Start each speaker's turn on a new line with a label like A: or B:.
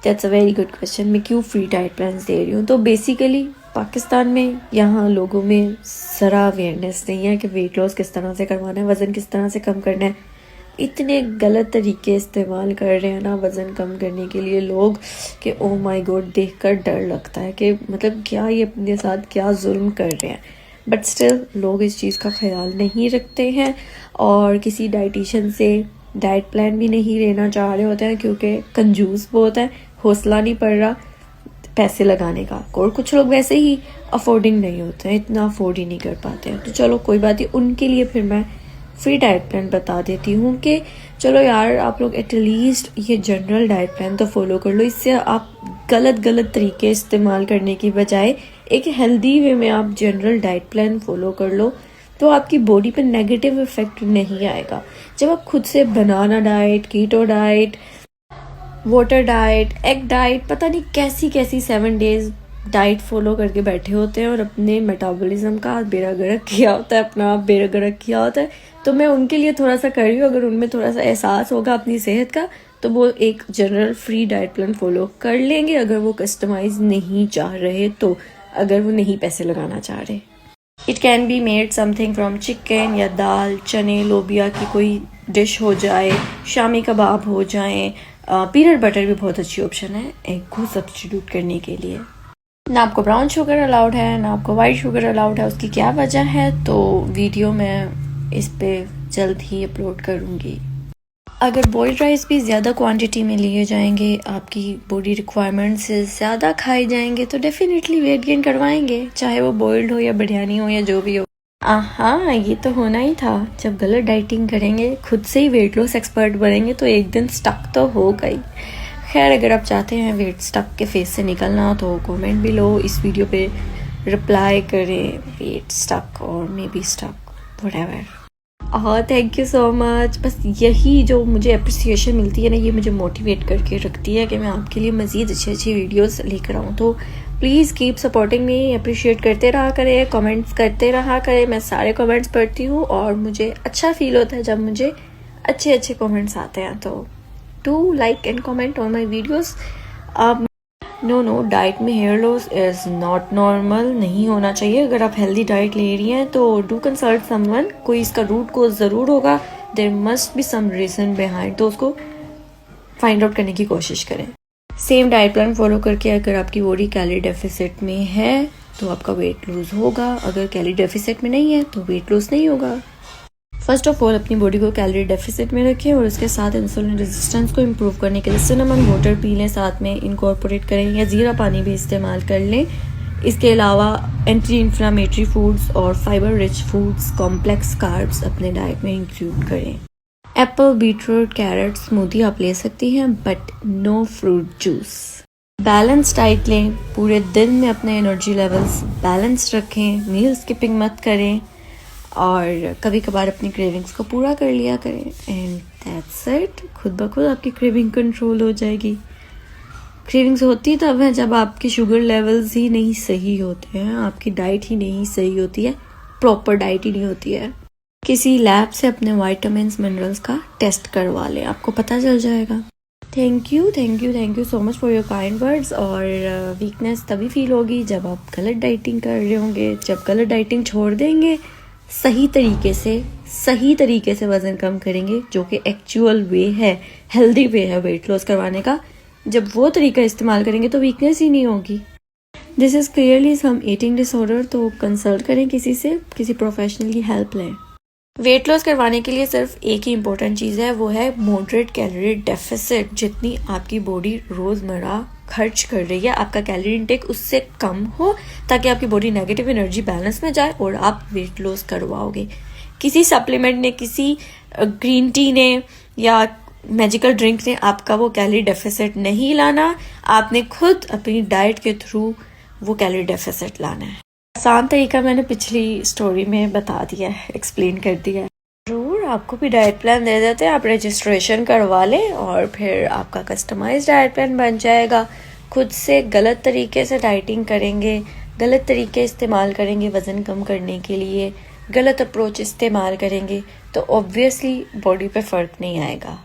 A: That's a very good question. मैं क्यों free diet plans दे रही हूँ? तो बेसिकली पाकिस्तान में यहाँ लोगों में ज़रा अवेयरनेस नहीं है कि वेट लॉस किस तरह से करवाना है, वज़न किस तरह से कम करना है। इतने गलत तरीके इस्तेमाल कर रहे हैं ना वज़न कम करने के लिए लोग कि ओ माय गॉड, देखकर डर लगता है कि मतलब क्या ये अपने साथ क्या जुल्म कर रहे हैं। बट स्टिल लोग इस चीज़ का ख्याल नहीं रखते हैं और किसी डाइटिशियन से डाइट प्लान भी नहीं लेना चाह रहे होते हैं क्योंकि कंजूस बहुत है, हौसला नहीं पड़ रहा पैसे लगाने का। और कुछ लोग वैसे ही अफोर्डिंग नहीं होते हैं, इतना अफोर्ड ही नहीं कर पाते हैं। तो चलो कोई बात नहीं, उनके लिए फिर मैं फ्री डाइट प्लान बता देती हूँ कि चलो यार आप लोग एटलीस्ट ये जनरल डाइट प्लान तो फॉलो कर लो। इससे आप गलत तरीके इस्तेमाल करने की बजाय एक हेल्दी वे में आप जनरल डाइट प्लान फॉलो कर लो तो आपकी बॉडी पे नेगेटिव इफेक्ट नहीं आएगा। जब आप खुद से banana diet, keto diet, water diet, egg diet, पता नहीं कैसी कैसी 7 डेज डाइट फॉलो करके बैठे होते हैं और अपने मेटाबॉलिज्म का बेड़ा गर्क किया होता है, अपना आप बेड़ा गर्क किया होता है। तो मैं उनके लिए थोड़ा सा कर रही हूँ, अगर उनमें थोड़ा सा एहसास होगा अपनी सेहत का तो वो एक general free diet plan follow कर लेंगे, अगर वो कस्टमाइज नहीं चाह रहे तो, अगर वो नहीं पैसे लगाना चाह रहे। It can be made something from chicken या दाल, चने, लोबिया की कोई डिश हो जाए, शामी कबाब हो जाए। पीनट बटर भी बहुत अच्छी ऑप्शन है एग को सब्स्टिट्यूट करने के लिए। ना आपको ब्राउन शुगर अलाउड है ना आपको वाइट शुगर अलाउड है। उसकी क्या वजह है तो वीडियो मैं इस पे जल्द ही अपलोड करूँगी। अगर बॉइल्ड राइस भी ज़्यादा क्वांटिटी में लिए जाएंगे, आपकी बॉडी रिक्वायरमेंट से ज़्यादा खाए जाएंगे तो डेफिनेटली वेट गेन करवाएंगे, चाहे वो बॉइल्ड हो या बिरयानी हो या जो भी हो। हाँ, ये तो होना ही था। जब गलत डाइटिंग करेंगे, खुद से ही वेट लॉस एक्सपर्ट बनेंगे तो एक दिन स्टक तो होगा ही। खैर, अगर आप चाहते हैं वेट स्टक के फेस से निकलना तो कमेंट भी लो, इस वीडियो पे रिप्लाई करें वेट स्टक और maybe stuck whatever. Thank you so much. बस यही जो मुझे अप्रिसिएशन मिलती है ना, ये मुझे मोटिवेट करके रखती है कि मैं आपके लिए मज़ीद अच्छी वीडियोस लेकर आऊँ। तो please keep supporting me, appreciate करते रहा करें, कमेंट्स करते रहा करें। मैं सारे कमेंट्स पढ़ती हूँ और मुझे अच्छा फील होता है जब मुझे अच्छे कमेंट्स आते हैं। तो do like and comment on my videos. No, diet में hair loss is not normal, नहीं होना चाहिए। अगर आप हेल्दी डाइट ले रही हैं तो डू कंसल्ट समवन, कोई इसका रूट कोज ज़रूर होगा, there must be some reason behind, तो उसको फाइंड आउट करने की कोशिश करें। सेम डाइट प्लान फॉलो करके अगर आपकी बॉडी कैलोरी डेफिसिट में है तो आपका वेट लूज होगा, अगर कैलोरी डेफिसिट में नहीं है तो वेट लूज नहीं होगा। फर्स्ट ऑफ ऑल अपनी बॉडी को कैलोरी डेफिसिट में रखें और उसके साथ इंसुलिन रेजिस्टेंस को इम्प्रूव करने के लिए सिनेमन वाटर पी लें, साथ में इनकॉर्पोरेट करें या ज़ीरा पानी भी इस्तेमाल कर लें। इसके अलावा एंटी इन्फ्लामेटरी फूड्स और fibre rich foods, complex carbs अपने डाइट में इंक्लूड करें। एप्पल, बीटरूट, कैरेट स्मूदी आप ले सकती हैं but no fruit juice. Balance diet लें, पूरे दिन में अपने एनर्जी लेवल्स बैलेंस रखें, मील स्किपिंग मत करें और कभी कभार अपनी क्रेविंग्स को पूरा कर लिया करें। And that's it. खुद ब खुद आपकी क्रेविंग कंट्रोल हो जाएगी। क्रेविंग्स होती तब है जब आपके शुगर लेवल्स ही नहीं सही होते हैं, आपकी डाइट ही नहीं सही होती है, प्रॉपर डाइट ही नहीं होती है। किसी लैब से अपने विटामिन्स मिनरल्स का टेस्ट करवा लें, आपको पता चल जाएगा। Thank you so much for your kind words. और वीकनेस तभी फील होगी जब आप गलत डाइटिंग कर रहे होंगे। जब गलत डाइटिंग छोड़ देंगे, सही तरीके से वज़न कम करेंगे, जो कि एक्चुअल वे है, हेल्दी वे है वेट लॉस करवाने का, जब वो तरीका इस्तेमाल करेंगे तो वीकनेस ही नहीं होगी। This is clearly some eating disorder, तो कंसल्ट करें किसी से, किसी प्रोफेशनल की हेल्प लें। वेट लॉस करवाने के लिए सिर्फ एक ही इम्पोर्टेंट चीज़ है, वो है मॉडरेट कैलोरी डेफिसिट। जितनी आपकी बॉडी रोज़मर्रा खर्च कर रही है, आपका कैलोरी इनटेक उससे कम हो ताकि आपकी बॉडी नेगेटिव एनर्जी बैलेंस में जाए और आप वेट लॉस करवाओगे। किसी सप्लीमेंट ने, किसी ग्रीन टी ने या मैजिकल ड्रिंक ने आपका वो कैलोरी डेफिसिट नहीं लाना, आपने खुद अपनी डाइट के थ्रू वो कैलोरी डेफिसिट लाना है। आसान तरीका मैंने पिछली स्टोरी में बता दिया है, एक्सप्लेन कर दिया है। जरूर आपको भी डाइट प्लान दे देते हैं, आप रजिस्ट्रेशन करवा लें और फिर आपका कस्टमाइज्ड डाइट प्लान बन जाएगा। खुद से गलत तरीके से डाइटिंग करेंगे, गलत तरीके इस्तेमाल करेंगे वज़न कम करने के लिए, गलत अप्रोच इस्तेमाल करेंगे तो ऑब्वियसली बॉडी पे फ़र्क नहीं आएगा।